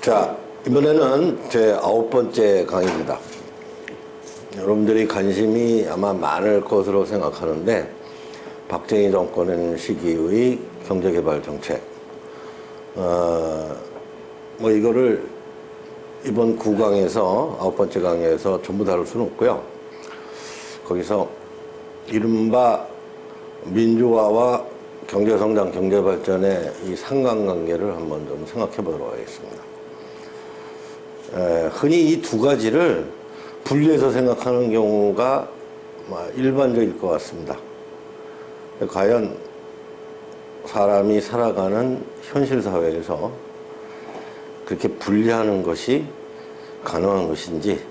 자, 이번에는 제 9번째 강의입니다. 여러분들이 관심이 아마 많을 것으로 생각하는데, 박정희 정권 시기의 경제개발 정책. 이거를 이번 9강에서, 9번째 강의에서 전부 다룰 수는 없고요. 거기서 이른바 민주화와 경제성장, 경제발전의 이 상관관계를 한번 좀 생각해 보도록 하겠습니다. 흔히 이 두 가지를 분리해서 생각하는 경우가 일반적일 것 같습니다. 과연 사람이 살아가는 현실 사회에서 그렇게 분리하는 것이 가능한 것인지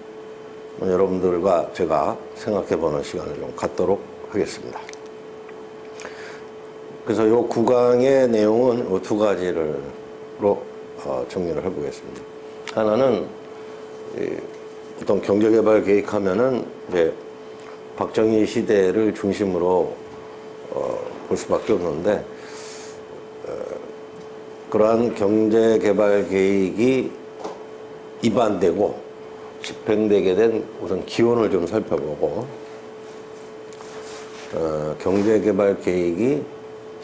여러분들과 제가 생각해 보는 시간을 좀 갖도록 하겠습니다. 그래서 이 9강의 내용은 이 두 가지로 정리를 해보겠습니다. 하나는 어떤 경제개발 계획하면은 이제 박정희 시대를 중심으로 볼 수밖에 없는데, 그러한 경제개발 계획이 입안되고 집행되게 된 우선 기원을 좀 살펴보고, 경제개발 계획이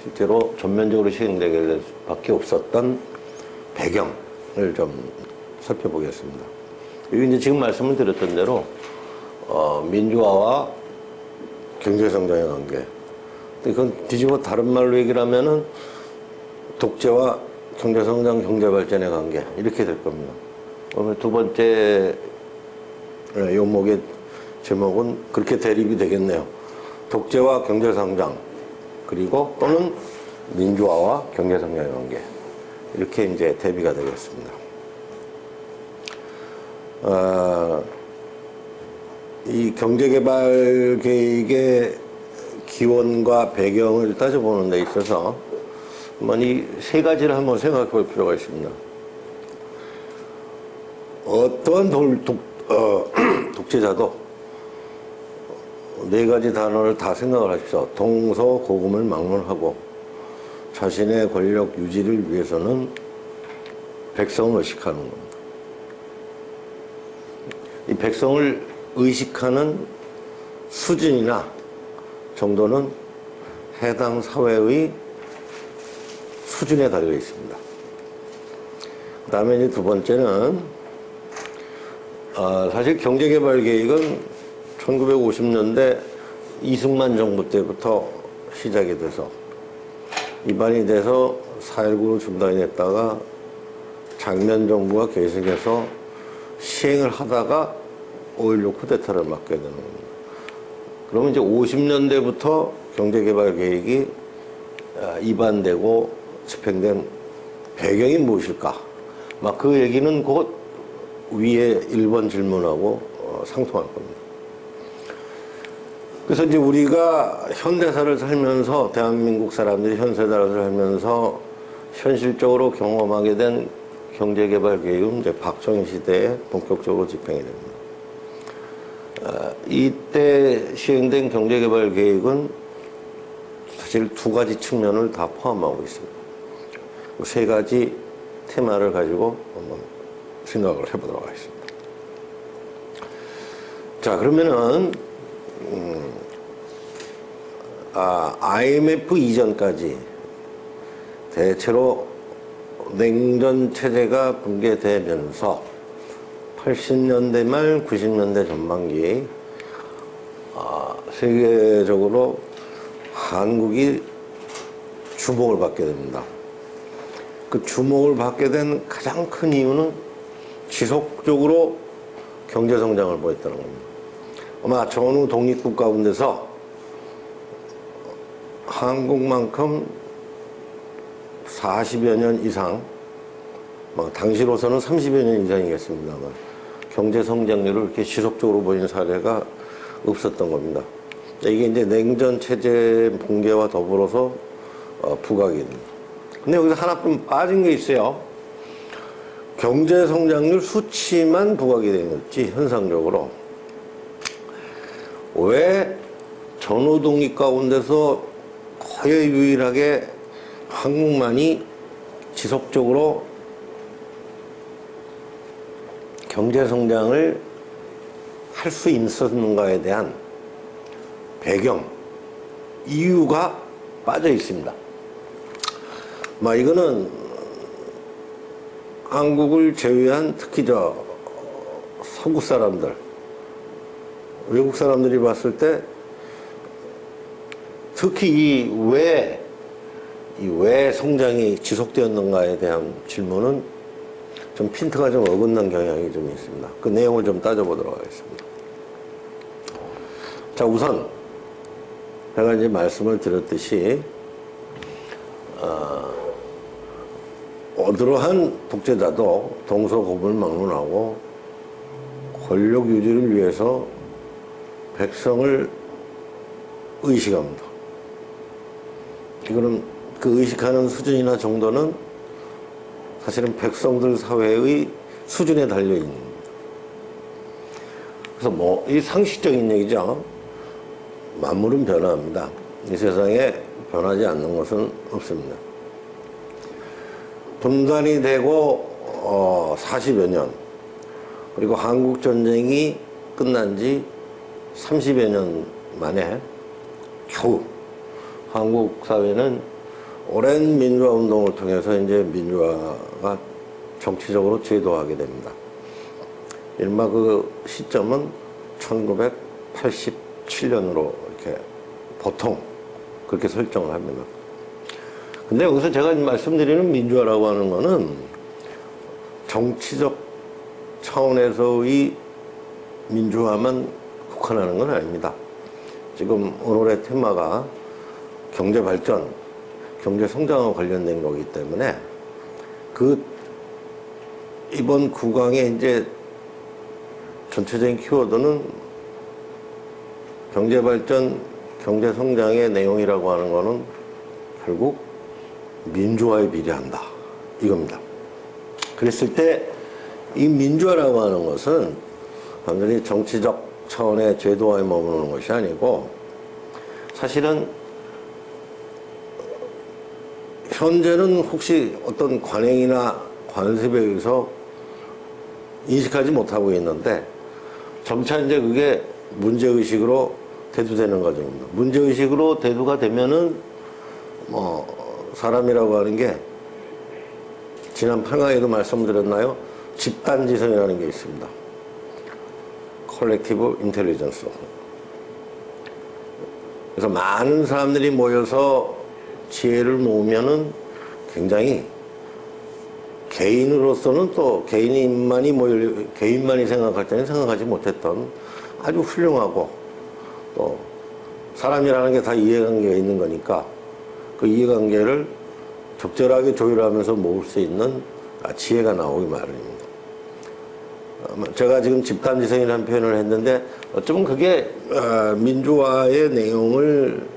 실제로 전면적으로 시행되게 될 수밖에 없었던 배경을 좀 살펴보겠습니다. 이게 이제 지금 말씀을 드렸던 대로 민주화와 경제성장의 관계. 근데 그건 뒤집어 다른 말로 얘기를 하면은 독재와 경제성장, 경제발전의 관계, 이렇게 될 겁니다. 오늘 두 번째 요목의 제목은 그렇게 대립이 되겠네요. 독재와 경제성장, 그리고 또는 민주화와 경제성장의 관계, 이렇게 이제 대비가 되겠습니다. 이 경제개발 계획의 기원과 배경을 따져보는 데 있어서 이 세 가지를 한번 생각해 볼 필요가 있습니다. 어떠한 독재자도 네 가지 단어를 다 생각을 하십시오. 동서고금을 막론하고 자신의 권력 유지를 위해서는 백성을 의식하는 겁니다. 이 백성을 의식하는 수준이나 정도는 해당 사회의 수준에 달려 있습니다. 그 다음에 이제 두 번째는, 사실 경제개발 계획은 1950년대 이승만 정부 때부터 시작이 돼서 입안이 돼서 4.19로 중단이 됐다가 장면 정부가 계속해서 시행을 하다가 5.16 쿠데타를 맞게 되는 겁니다. 그러면 이제 50년대부터 경제개발 계획이 입안되고 집행된 배경이 무엇일까? 그 얘기는 곧 위에 1번 질문하고 상통할 겁니다. 그래서 이제 우리가 현대사를 살면서, 대한민국 사람들이 현대사를 살면서 현실적으로 경험하게 된 경제개발 계획은 이제 박정희 시대에 본격적으로 집행이 됩니다. 이때 시행된 경제개발 계획은 사실 두 가지 측면을 다 포함하고 있습니다. 세 가지 테마를 가지고 한번 생각을 해보도록 하겠습니다. 자, 그러면은 IMF 이전까지 대체로 냉전 체제가 붕괴되면서 80년대 말 90년대 전반기 세계적으로 한국이 주목을 받게 됩니다. 그 주목을 받게 된 가장 큰 이유는 지속적으로 경제성장을 보였다는 겁니다. 아마 전후 독립국 가운데서 한국만큼 40여 년 이상, 당시로서는 30여 년 이상이겠습니다만, 경제 성장률을 이렇게 지속적으로 보이는 사례가 없었던 겁니다. 이게 이제 냉전 체제 붕괴와 더불어서 부각이 됩니다. 근데 여기서 하나 좀 빠진 게 있어요. 경제 성장률 수치만 부각이 되는 거지, 현상적으로. 왜 전후 독립 가운데서 거의 유일하게 한국만이 지속적으로 경제 성장을 할 수 있었는가에 대한 배경, 이유가 빠져 있습니다. 이거는 한국을 제외한 특히 서구 사람들, 외국 사람들이 봤을 때 특히 왜 성장이 지속되었는가에 대한 질문은 좀 핀트가 좀 어긋난 경향이 좀 있습니다. 그 내용을 좀 따져보도록 하겠습니다. 자, 우선 제가 이제 말씀을 드렸듯이 어떠한 독재자도 동서고금을 막론하고 권력 유지를 위해서 백성을 의식합니다. 이거는 그 의식하는 수준이나 정도는 사실은 백성들 사회의 수준에 달려 있는 겁니다. 그래서 이 상식적인 얘기죠. 만물은 변화합니다. 이 세상에 변하지 않는 것은 없습니다. 분단이 되고 40여 년, 그리고 한국전쟁이 끝난 지 30여 년 만에 겨우 한국 사회는 오랜 민주화 운동을 통해서 이제 민주화가 정치적으로 제도하게 됩니다. 이른바 그 시점은 1987년으로 이렇게 보통 그렇게 설정을 합니다. 근데 여기서 제가 말씀드리는 민주화라고 하는 거는 정치적 차원에서의 민주화만 국한하는 건 아닙니다. 지금 오늘의 테마가 경제 발전, 경제 성장과 관련된 거기 때문에 이번 구강의 이제 전체적인 키워드는 경제 발전, 경제 성장의 내용이라고 하는 거는 결국 민주화에 비례한다. 이겁니다. 그랬을 때 이 민주화라고 하는 것은 완전히 정치적 차원의 제도화에 머무르는 것이 아니고 사실은 현재는 혹시 어떤 관행이나 관습에 의해서 인식하지 못하고 있는데 점차 이제 그게 문제의식으로 대두되는 과정입니다. 문제의식으로 대두가 되면은 사람이라고 하는 게 지난 8강에도 말씀드렸나요? 집단지성이라는 게 있습니다. 컬렉티브 인텔리전스. 그래서 많은 사람들이 모여서 지혜를 모으면은 굉장히 개인으로서는 또 개인만이 생각할 때는 생각하지 못했던 아주 훌륭하고 또 사람이라는 게 다 이해관계가 있는 거니까 그 이해관계를 적절하게 조율하면서 모을 수 있는 지혜가 나오기 마련입니다. 제가 지금 집단지성이라는 표현을 했는데 어쩌면 그게 민주화의 내용을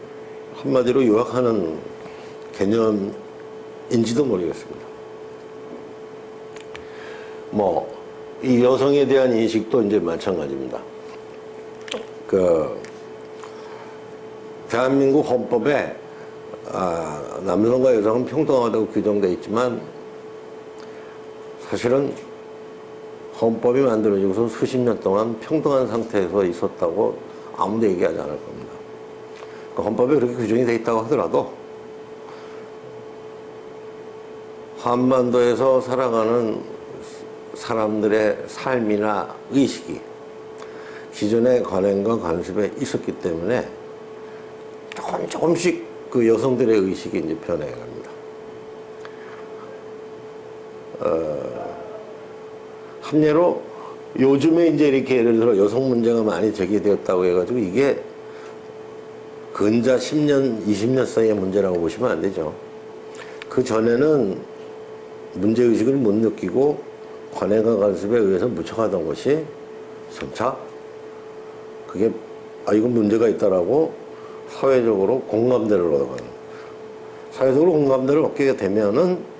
한마디로 요약하는 개념인지도 모르겠습니다. 이 여성에 대한 인식도 이제 마찬가지입니다. 대한민국 헌법에 남성과 여성은 평등하다고 규정되어 있지만 사실은 헌법이 만들어지고서 수십 년 동안 평등한 상태에서 있었다고 아무도 얘기하지 않을 겁니다. 헌법에 그렇게 규정이 되어 있다고 하더라도 한반도에서 살아가는 사람들의 삶이나 의식이 기존의 관행과 관습에 있었기 때문에 조금씩 그 여성들의 의식이 이제 변해갑니다. 한예로 요즘에 이제 이렇게 예를 들어 여성 문제가 많이 제기되었다고 해가지고 이게 근자 10년, 20년 사이의 문제라고 보시면 안 되죠. 그 전에는 문제의식을 못 느끼고 관행과 관습에 의해서 묻혀가던 것이 점차 그게 이건 문제가 있다라고 사회적으로 공감대를 얻어가는, 사회적으로 공감대를 얻게 되면은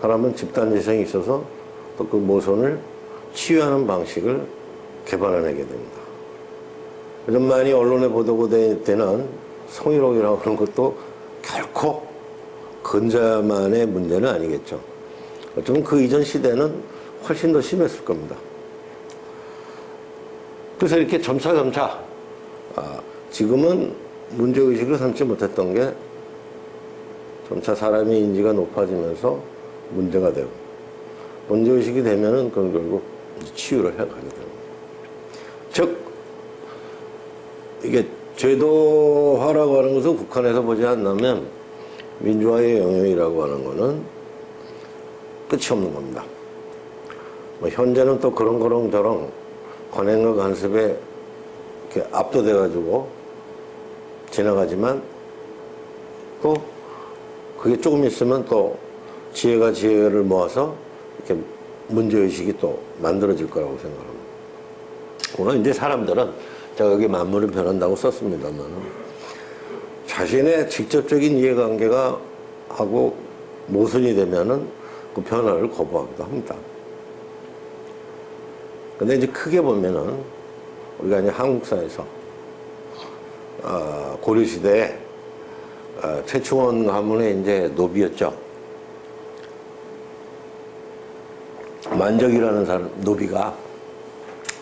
사람은 집단지성이 있어서 또 그 모선을 치유하는 방식을 개발해내게 됩니다. 요즘 많이 언론에 보도되는 성희롱이라고 하는 것도 결코 근자만의 문제는 아니겠죠. 어쩌면 그 이전 시대는 훨씬 더 심했을 겁니다. 그래서 이렇게 점차 지금은 문제의식을 삼지 못했던 게 점차 사람의 인지가 높아지면서 문제가 되고, 문제의식이 되면은 그건 결국 치유를 해가게 됩니다. 즉, 이게 제도화라고 하는 것을 국한해서 보지 않는다면 민주화의 영역이라고 하는 거는 끝이 없는 겁니다. 뭐 현재는 또 그런저런 관행과 간섭에 이렇게 압도돼가지고 지나가지만, 또 그게 조금 있으면 또 지혜가 지혜를 모아서 이렇게 문제의식이 또 만들어질 거라고 생각합니다. 물론 이제 사람들은 제가 여기 만물은 변한다고 썼습니다만, 자신의 직접적인 이해관계가 하고 모순이 되면은 그 변화를 거부하기도 합니다. 근데 이제 크게 보면은 우리가 이제 한국사에서 고려시대에 최충원 가문의 이제 노비였죠. 만적이라는 사람, 노비가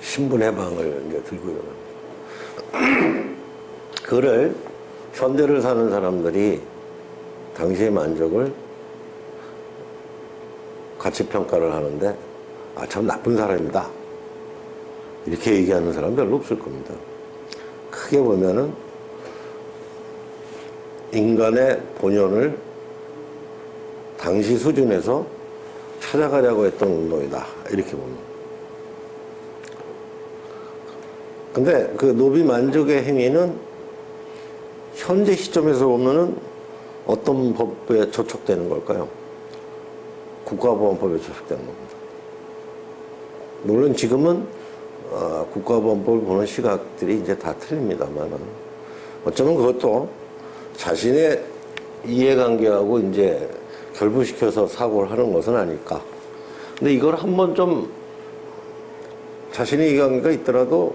신분해방을 이제 들고 일어납니다. 그를 현대를 사는 사람들이 당시의 만적을 가치 평가를 하는데, 참 나쁜 사람이다, 이렇게 얘기하는 사람 별로 없을 겁니다. 크게 보면은 인간의 본연을 당시 수준에서 찾아가려고 했던 운동이다, 이렇게 봅니다. 근데 그 노비 만족의 행위는 현재 시점에서 보면은 어떤 법에 저촉되는 걸까요? 국가보안법에 저촉되는 겁니다. 물론 지금은 국가보안법을 보는 시각들이 이제 다 틀립니다만, 어쩌면 그것도 자신의 이해관계하고 이제 결부시켜서 사고를 하는 것은 아닐까. 근데 이걸 한번 좀 자신의 이해관계가 있더라도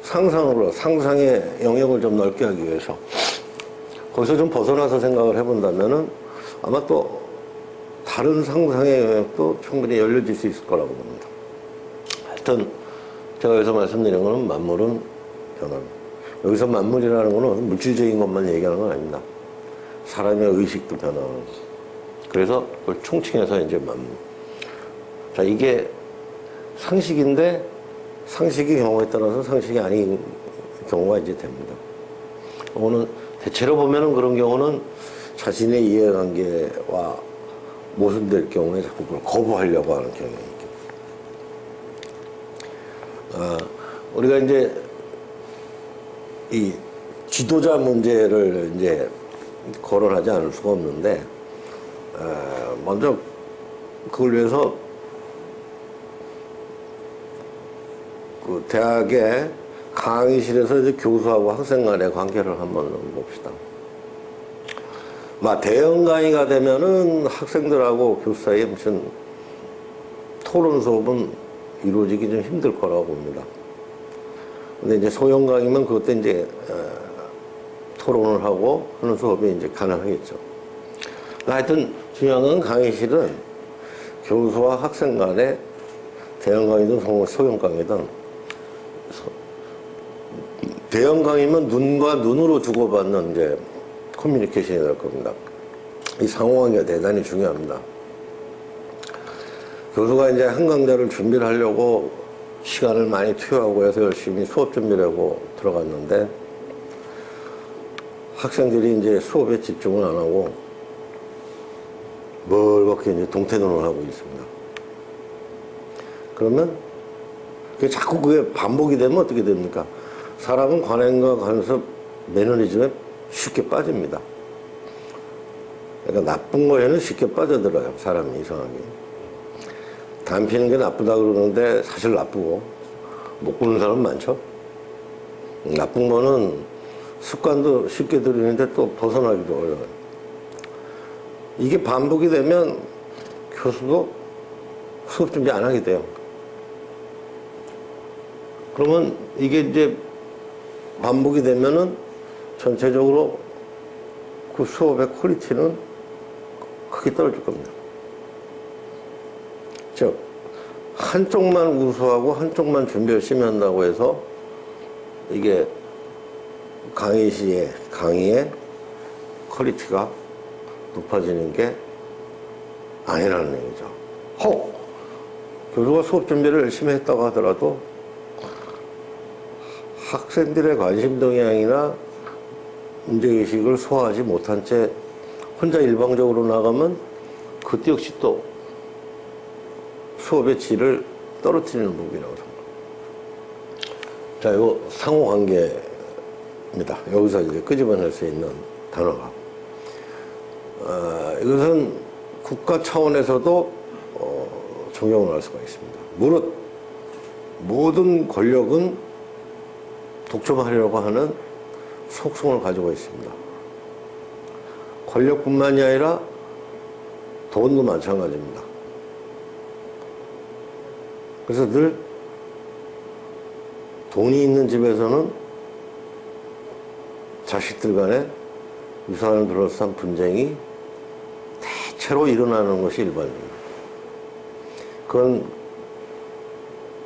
상상의 영역을 좀 넓게 하기 위해서 거기서 좀 벗어나서 생각을 해본다면은 아마 또 다른 상상의 영역도 충분히 열려질 수 있을 거라고 봅니다. 하여튼 제가 여기서 말씀드린 거는 만물은 변합니다. 여기서 만물이라는 거는 물질적인 것만 얘기하는 건 아닙니다. 사람의 의식도 변하는 거죠. 그래서 그걸 총칭해서 이제 만물. 자, 이게 상식인데 상식의 경우에 따라서 상식이 아닌 경우가 이제 됩니다. 오늘 대체로 보면은 그런 경우는 자신의 이해관계와 모순될 경우에 자꾸 그걸 거부하려고 하는 경향이 있죠. 우리가 이제 이 지도자 문제를 이제 거론하지 않을 수가 없는데, 먼저 그걸 위해서 그 대학의 강의실에서 이제 교수하고 학생 간의 관계를 한번 봅시다. 대형 강의가 되면은 학생들하고 교수 사이에 무슨 토론 수업은 이루어지기 좀 힘들 거라고 봅니다. 근데 이제 소형 강의면 그것도 이제 토론을 하고 하는 수업이 이제 가능하겠죠. 하여튼 중요한 건 강의실은 교수와 학생 간에 대형 강의든 소형 강의든, 대형 강의면 눈과 눈으로 주고받는 이제 커뮤니케이션이 될 겁니다. 이 상호관계가 대단히 중요합니다. 교수가 이제 한 강좌를 준비를 하려고 시간을 많이 투여하고 해서 열심히 수업 준비를 하고 들어갔는데, 학생들이 이제 수업에 집중을 안 하고 멀겋게 이제 동태눈을 하고 있습니다. 그러면 자꾸 그게 반복이 되면 어떻게 됩니까? 사람은 관행과 간섭, 매너리즘에 쉽게 빠집니다. 그러니까 나쁜 거에는 쉽게 빠져들어요, 사람이 이상하게. 담 피는 게 나쁘다 그러는데 사실 나쁘고, 못 끊는 사람 많죠? 나쁜 거는 습관도 쉽게 들이는데 또 벗어나기도 어려워요. 이게 반복이 되면 교수도 수업 준비 안 하게 돼요. 그러면 이게 이제 반복이 되면은 전체적으로 그 수업의 퀄리티는 크게 떨어질 겁니다. 즉 한쪽만 우수하고 한쪽만 준비 열심히 한다고 해서 이게 강의의 퀄리티가 높아지는 게 아니라는 얘기죠. 혹 교수가 수업 준비를 열심히 했다고 하더라도 학생들의 관심 동향이나 문제의식을 소화하지 못한 채 혼자 일방적으로 나가면 그때 역시 또 수업의 질을 떨어뜨리는 부분이라고 생각합니다. 자, 이거 상호관계입니다. 여기서 이제 끄집어낼 수 있는 단어가. 이것은 국가 차원에서도 적용을 할 수가 있습니다. 무릇 모든 권력은 독점하려고 하는 속성을 가지고 있습니다. 권력뿐만이 아니라 돈도 마찬가지입니다. 그래서 늘 돈이 있는 집에서는 자식들 간에 유산을 둘러싼 분쟁이 대체로 일어나는 것이 일반적입니다. 그건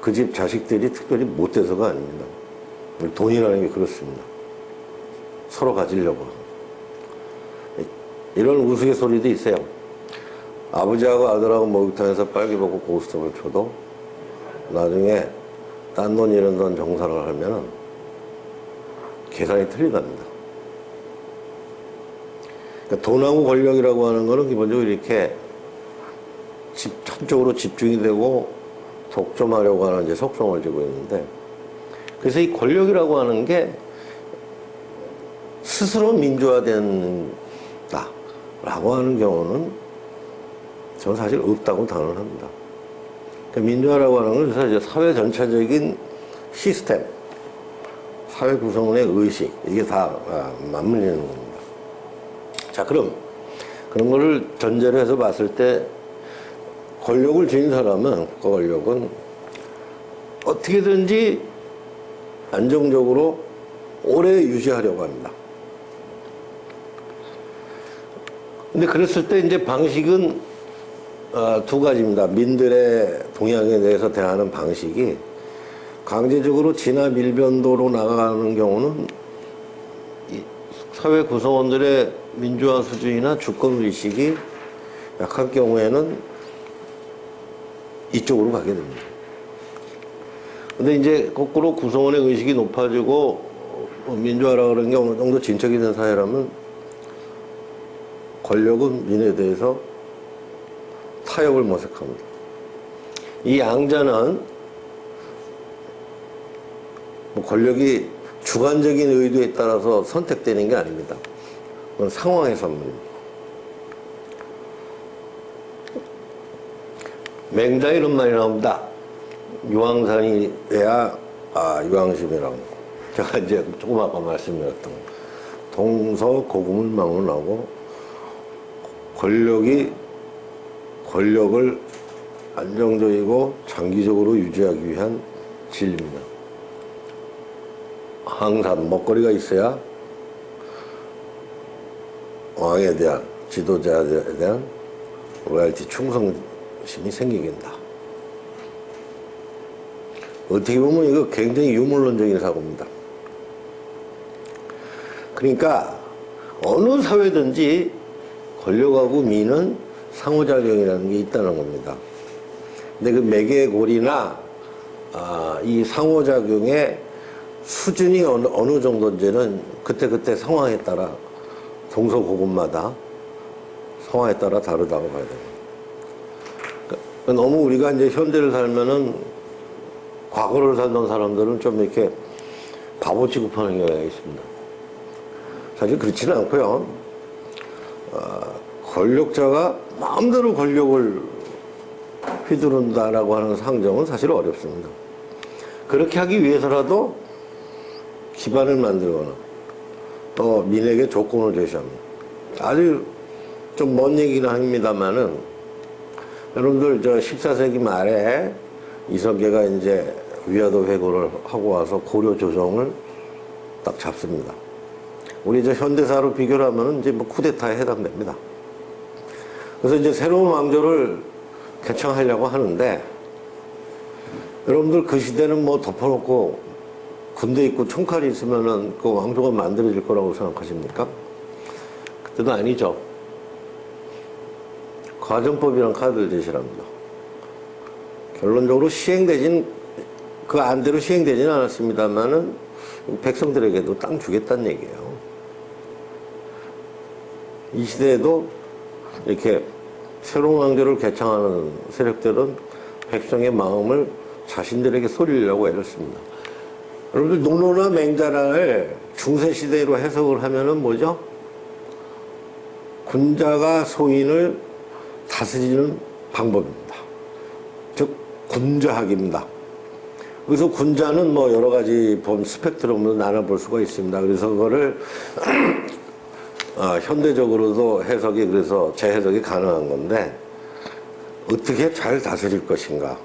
그 집 자식들이 특별히 못돼서가 아닙니다. 돈이라는 게 그렇습니다. 서로 가지려고 하는. 이런 우스갯소리도 있어요. 아버지하고 아들하고 목욕탕에서 빨개 벗고 고스톱을 쳐도 나중에 딴 돈 이런 돈 정산을 하면은 계산이 틀리답니다. 그러니까 돈하고 권력이라고 하는 거는 기본적으로 이렇게 한쪽으로 집중이 되고 독점하려고 하는 이제 속성을 쥐고 있는데, 그래서 이 권력이라고 하는 게 스스로 민주화된다라고 하는 경우는 저는 사실 없다고 단언합니다. 그러니까 민주화라고 하는 건 그래서 이제 사회 전체적인 시스템, 사회 구성원의 의식, 이게 다 맞물리는 겁니다. 자, 그럼 그런 거를 전제로 해서 봤을 때 권력을 쥔 사람은, 국가 권력은 어떻게든지 안정적으로 오래 유지하려고 합니다. 근데 그랬을 때 이제 방식은 두 가지입니다. 민들의 동향에 대해서 대하는 방식이 강제적으로 진화 밀변도로 나가는 경우는 사회 구성원들의 민주화 수준이나 주권의식이 약한 경우에는 이쪽으로 가게 됩니다. 근데 이제 거꾸로 구성원의 의식이 높아지고 민주화라고 하는 게 어느 정도 진척이 된 사회라면 권력은 민에 대해서 타협을 모색합니다. 이 양자는 권력이 주관적인 의도에 따라서 선택되는 게 아닙니다. 그건 상황의 선물입니다. 맹자에 이런 말이 나옵니다. 유황산이 돼야 유황심이라고. 제가 이제 조금 아까 말씀드렸던 동서고금을 막론하고 권력을 안정적이고 장기적으로 유지하기 위한 진리입니다. 항상 먹거리가 있어야 왕에 대한, 지도자에 대한 로얄티 충성심이 생기겠다. 어떻게 보면 이거 굉장히 유물론적인 사고입니다. 그러니까 어느 사회든지 권력하고 민은 상호작용이라는 게 있다는 겁니다. 근데 그 매개골이나 이 상호작용의 수준이 어느 정도인지는 그때그때 상황에 따라 동서고금마다 상황에 따라 다르다고 봐야 됩니다. 그러니까 너무 우리가 이제 현대를 살면은 과거를 살던 사람들은 좀 이렇게 바보 취급하는 경우가 있습니다. 사실 그렇지는 않고요. 권력자가 마음대로 권력을 휘두른다라고 하는 상정은 사실 어렵습니다. 그렇게 하기 위해서라도 기반을 만들거나 또 민에게 조건을 제시합니다. 아주 좀 먼 얘기긴 합니다만은 여러분들 저 14세기 말에 이성계가 이제 위화도 회고를 하고 와서 고려 조정을 딱 잡습니다. 우리 저 현대사로 비교를 하면은 이제 뭐 쿠데타에 해당됩니다. 그래서 이제 새로운 왕조를 개청하려고 하는데, 여러분들 그 시대는 뭐 덮어놓고 군대 있고 총칼이 있으면은 그 왕조가 만들어질 거라고 생각하십니까? 그때도 아니죠. 가정법이란 카드를 제시합니다. 결론적으로 그 안대로 시행되지는 않았습니다만은 백성들에게도 땅 주겠다는 얘기예요. 이 시대에도 이렇게 새로운 왕조를 개창하는 세력들은 백성의 마음을 자신들에게 소리려고 애를 씁니다. 여러분들 농노나 맹자를 중세시대로 해석을 하면은 뭐죠? 군자가 소인을 다스리는 방법입니다. 즉 군자학입니다. 그래서 군자는 뭐 여러 가지 스펙트럼으로 나눠볼 수가 있습니다. 그래서 그거를 현대적으로도 해석이 그래서 재해석이 가능한 건데, 어떻게 잘 다스릴 것인가.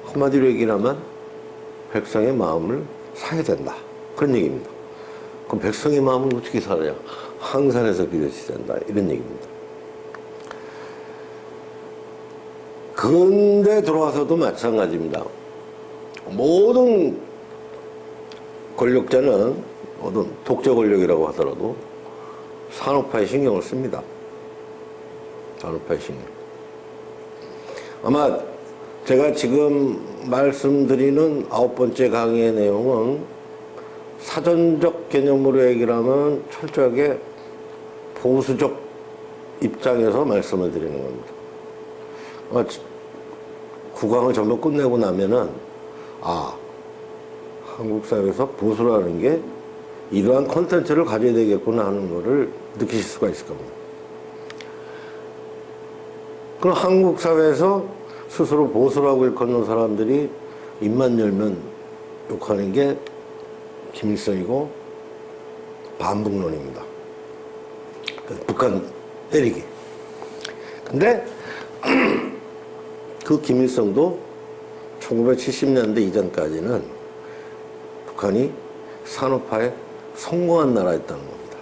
한마디로 얘기하면 백성의 마음을 사야 된다. 그런 얘기입니다. 그럼 백성의 마음을 어떻게 사냐? 항산에서 비롯이 된다. 이런 얘기입니다. 근대 들어와서도 마찬가지입니다. 모든 권력자는 모든 독재 권력이라고 하더라도 산업화에 신경을 씁니다. 산업화에 신경. 아마 제가 지금 말씀드리는 9번째 강의의 내용은 사전적 개념으로 얘기를 하면 철저하게 보수적 입장에서 말씀을 드리는 겁니다. 국왕을 전부 끝내고 나면은, 한국 사회에서 보수라는 게 이러한 콘텐츠를 가져야 되겠구나 하는 거를 느끼실 수가 있을 겁니다. 그럼 한국 사회에서 스스로 보수라고 일컫는 사람들이 입만 열면 욕하는 게 김일성이고 반북론입니다. 북한 때리기. 근데 그 김일성도 1970년대 이전까지는 북한이 산업화에 성공한 나라였다는 겁니다.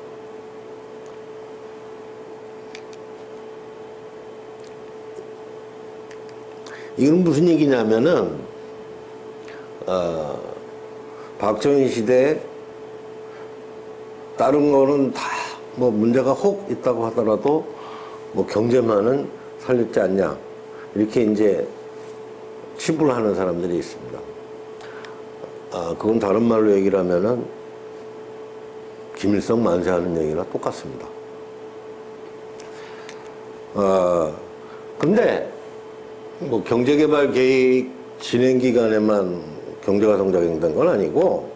이건 무슨 얘기냐면은, 박정희 시대에 다른 거는 다 뭐 문제가 혹 있다고 하더라도 뭐 경제만은 살렸지 않냐. 이렇게 이제 치부를 하는 사람들이 있습니다. 그건 다른 말로 얘기를 하면은 김일성 만세하는 얘기나 똑같습니다. 근데 뭐 경제개발 계획 진행 기간에만 경제가 성장된 건 아니고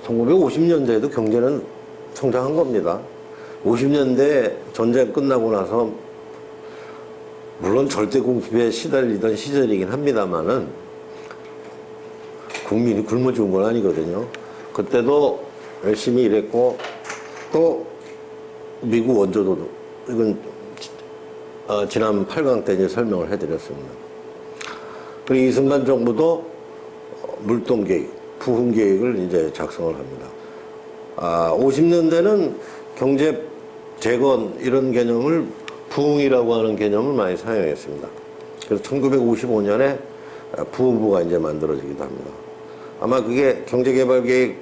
1950년대에도 경제는 성장한 겁니다. 50년대 전쟁 끝나고 나서 물론 절대 궁핍에 시달리던 시절이긴 합니다만은 국민이 굶어 죽은 건 아니거든요. 그때도 열심히 일했고, 또 미국 원조도, 이건 지난 8강 때 이제 설명을 해드렸습니다. 그리고 이승만 정부도 물동 계획, 부흥 계획을 이제 작성을 합니다. 50년대는 경제 재건 이런 개념을 부흥이라고 하는 개념을 많이 사용했습니다. 그래서 1955년에 부흥부가 이제 만들어지기도 합니다. 아마 그게 경제개발계획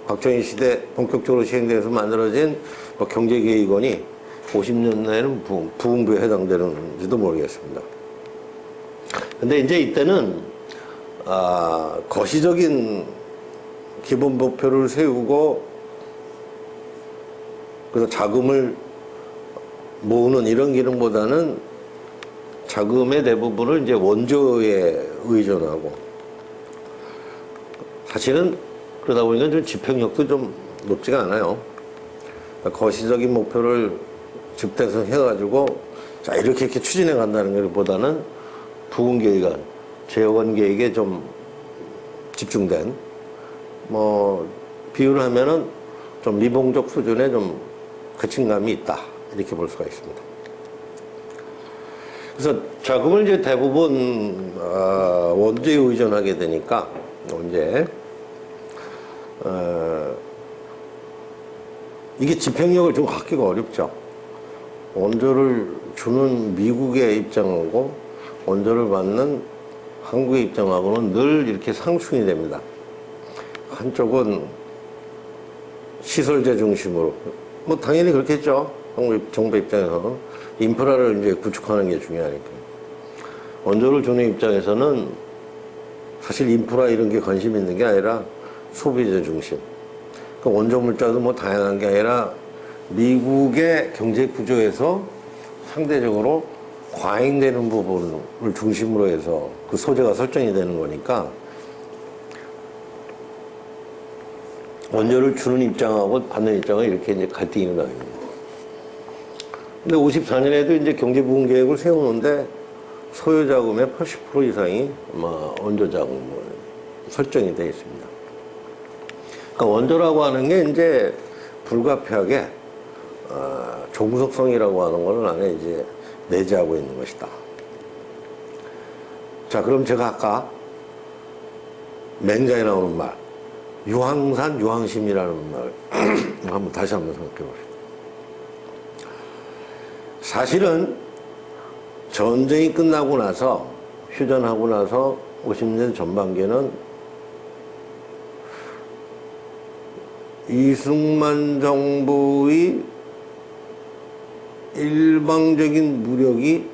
박정희 시대 본격적으로 시행돼서 만들어진 경제계획원이 50년대에는 부흥부에 해당되는지도 모르겠습니다. 근데 이제 이때는 거시적인 기본 목표를 세우고 그래서 자금을 모으는 이런 기능보다는 자금의 대부분을 이제 원조에 의존하고, 사실은 그러다 보니까 좀 집행력도 좀 높지가 않아요. 거시적인 목표를 집대성해가지고 자 이렇게 추진해 간다는 것보다는 부흥계획안, 재건 계획에 좀 집중된, 뭐 비유를 하면은 좀 미봉적 수준의 좀 거친감이 있다, 이렇게 볼 수가 있습니다. 그래서 자금을 이제 대부분 원조에 의존하게 되니까 이제 이게 집행력을 좀 갖기가 어렵죠. 원조를 주는 미국의 입장하고 원조를 받는 한국의 입장하고는 늘 이렇게 상충이 됩니다. 한쪽은 시설재 중심으로, 뭐 당연히 그렇겠죠. 한국 정부 입장에서는 인프라를 이제 구축하는 게 중요하니까. 원조를 주는 입장에서는 사실 인프라 이런 게 관심 있는 게 아니라 소비재 중심. 그러니까 원조 물자도 뭐 다양한 게 아니라 미국의 경제 구조에서 상대적으로 과잉되는 부분을 중심으로 해서 그 소재가 설정이 되는 거니까 원조를 주는 입장하고 받는 입장은 이렇게 이제 갈등이 나옵니다. 근데 54년에도 이제 경제부흥 계획을 세우는데 소요 자금의 80% 이상이 원조 자금으로 설정이 되어 있습니다. 그러니까 원조라고 하는 게 이제 불가피하게 종속성이라고 하는 거는 안에 이제 내재하고 있는 것이다. 자, 그럼 제가 아까 맹자에 나오는 말, 유황산 유황심이라는 말 한번 다시 한번 생각해 봅시다. 사실은 전쟁이 끝나고 나서 휴전하고 나서 50년 전반기에는 이승만 정부의 일방적인 무력이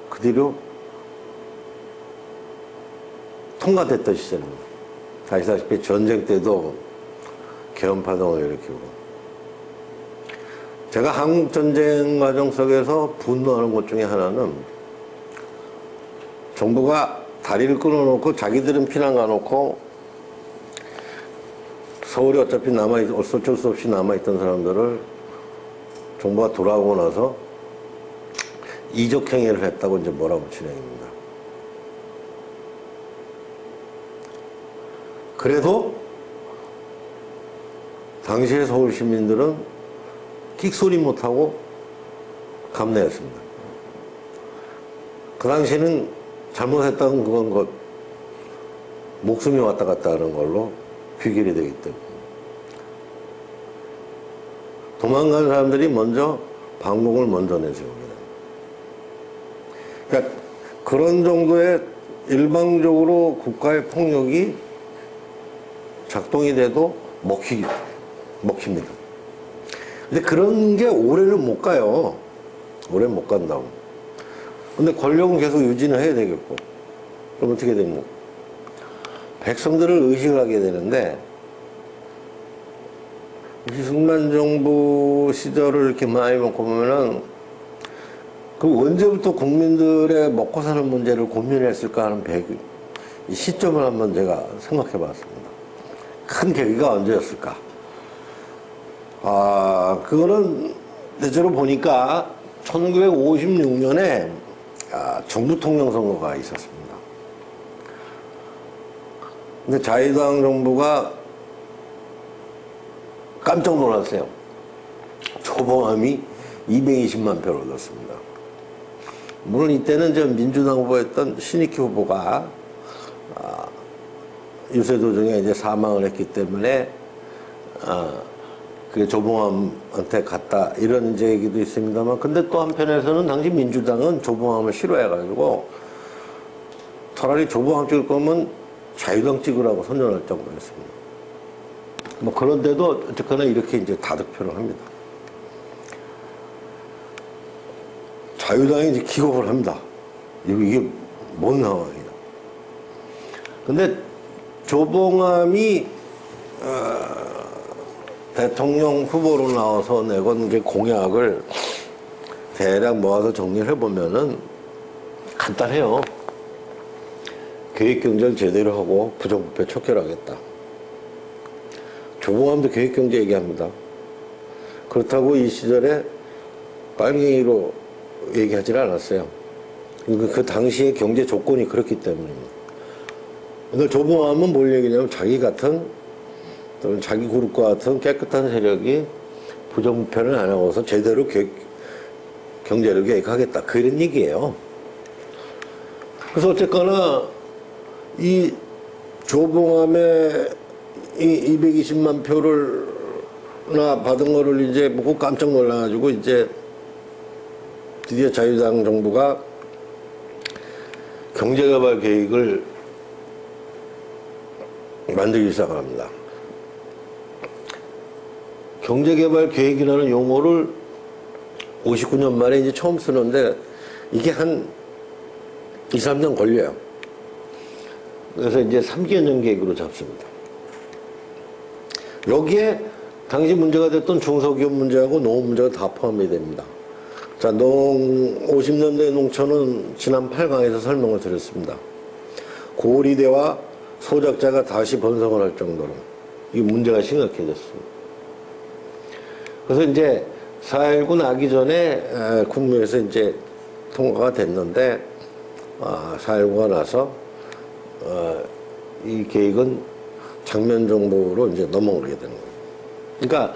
그대로 통과됐던 시절입니다. 아시다시피 전쟁 때도 개헌파동을 일으키고, 제가 한국 전쟁 과정 속에서 분노하는 것 중에 하나는 정부가 다리를 끊어놓고 자기들은 피난 가놓고 서울에 어차피 어쩔 수 없이 남아있던 사람들을 정부가 돌아오고 나서 이적행위를 했다고 이제 몰아붙이는 행위입니다. 그래도 당시의 서울 시민들은 끽소리 못하고 감내했습니다. 그 당시에는 잘못했다는 그건 목숨이 왔다 갔다 하는 걸로 귀결이 되기 때문에 도망간 사람들이 먼저 방공을 먼저 내세웁니다. 그러니까 그런 정도의 일방적으로 국가의 폭력이 작동이 돼도 먹힙니다. 근데 그런 게 오래는 못 가요. 오래는 못 간다고. 근데 권력은 계속 유지는 해야 되겠고. 그럼 어떻게 됩니까? 백성들을 의식을 하게 되는데, 이승만 정부 시절을 이렇게 많이 놓고 보면은, 그 언제부터 국민들의 먹고 사는 문제를 고민했을까 하는 이 시점을 한번 제가 생각해 봤습니다. 큰 계기가 언제였을까? 그거는 대체로 보니까 1956년에 정부 통령 선거가 있었습니다. 근데 자유당 정부가 깜짝 놀랐어요. 조봉암이 220만 표를 얻었습니다. 물론 이때는 저 민주당 후보였던 신익희 후보가 유세도중에 이제 사망을 했기 때문에 그게 조봉암한테 갔다 이런 이제 얘기도 있습니다만, 근데 또 한편에서는 당시 민주당은 조봉암을 싫어해가지고 차라리 조봉암 찍을 거면 자유당 찍으라고 선전할 정도였습니다. 뭐 그런데도 어쨌거나 이렇게 이제 다득표를 합니다. 자유당이 이제 기겁을 합니다. 이게 뭔 상황이냐. 근데 조봉암이 대통령 후보로 나와서 내건 게 공약을 대략 모아서 정리를 해보면은 간단해요. 계획경제를 제대로 하고 부정부패 척결하겠다. 조봉암도 계획경제 얘기합니다. 그렇다고 이 시절에 빨갱이로 얘기하지 않았어요. 그 당시의 경제 조건이 그렇기 때문입니다. 그러니까 조봉암은 뭘 얘기냐면 자기 같은 또는 자기 그룹과 같은 깨끗한 세력이 부정부패를 안 하고서 제대로 경제를 계획하겠다. 그런 얘기예요. 그래서 어쨌거나 이 조봉암의 이 220만 표를나 받은 거를 이제 보고 깜짝 놀라가지고 이제 드디어 자유당 정부가 경제개발 계획을 만들기 시작을 합니다. 경제개발 계획이라는 용어를 59년 말에 이제 처음 쓰는데 이게 한 2, 3년 걸려요. 그래서 이제 3개년 계획으로 잡습니다. 여기에 당시 문제가 됐던 중소기업 문제하고 농업 문제가 다 포함이 됩니다. 자, 50년대 농촌은 지난 8강에서 설명을 드렸습니다. 고리대와 소작자가 다시 번성을 할 정도로 이 문제가 심각해졌습니다. 그래서 이제 4.19 나기 전에 국무회에서 이제 통과가 됐는데 4.19가 나서 이 계획은 장면 정보로 이제 넘어오게 되는 거예요. 그러니까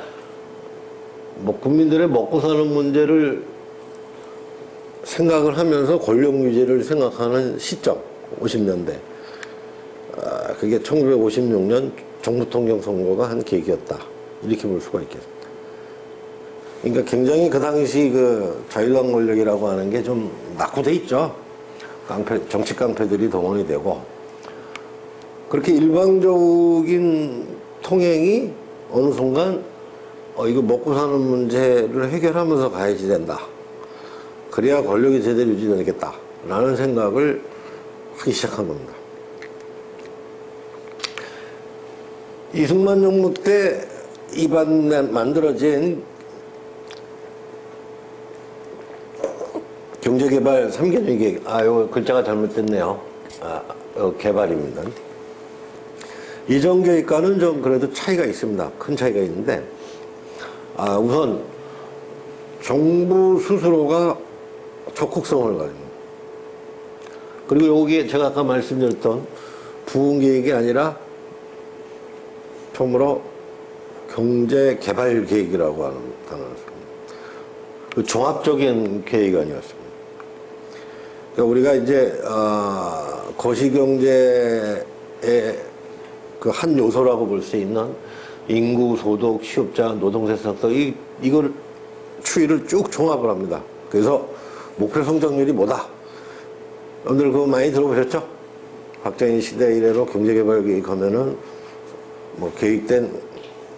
뭐 국민들의 먹고 사는 문제를 생각을 하면서 권력 유지를 생각하는 시점 50년대 그게 1956년 정부통령 선거가 한 계기였다 이렇게 볼 수가 있겠습니다. 그러니까 굉장히 그 당시 그 자유당 권력이라고 하는 게 좀 낙후돼 있죠. 정치 깡패들이 동원이 되고 그렇게 일방적인 통행이 어느 순간 이거 먹고 사는 문제를 해결하면서 가야지 된다. 그래야 권력이 제대로 유지되겠다. 라는 생각을 하기 시작한 겁니다. 이승만 정부 때 만들어진 경제개발 3개년 계획, 이거 글자가 잘못됐네요. 개발입니다. 이전 계획과는 좀 그래도 차이가 있습니다. 큰 차이가 있는데, 우선 정부 스스로가 적극성을 가집니다. 그리고 여기에 제가 아까 말씀드렸던 부흥 계획이 아니라 처음으로 경제개발 계획이라고 하는 단어를 씁니다. 그 종합적인 계획이 아니었습니다. 그러니까 우리가 이제 거시경제의 그 한 요소라고 볼 수 있는 인구, 소득, 취업자, 노동세상서 이걸 추이를 쭉 종합을 합니다. 그래서 목표 성장률이 뭐다? 여러분들 그거 많이 들어보셨죠? 박정희 시대 이래로 경제개발 계획하면은 뭐 계획된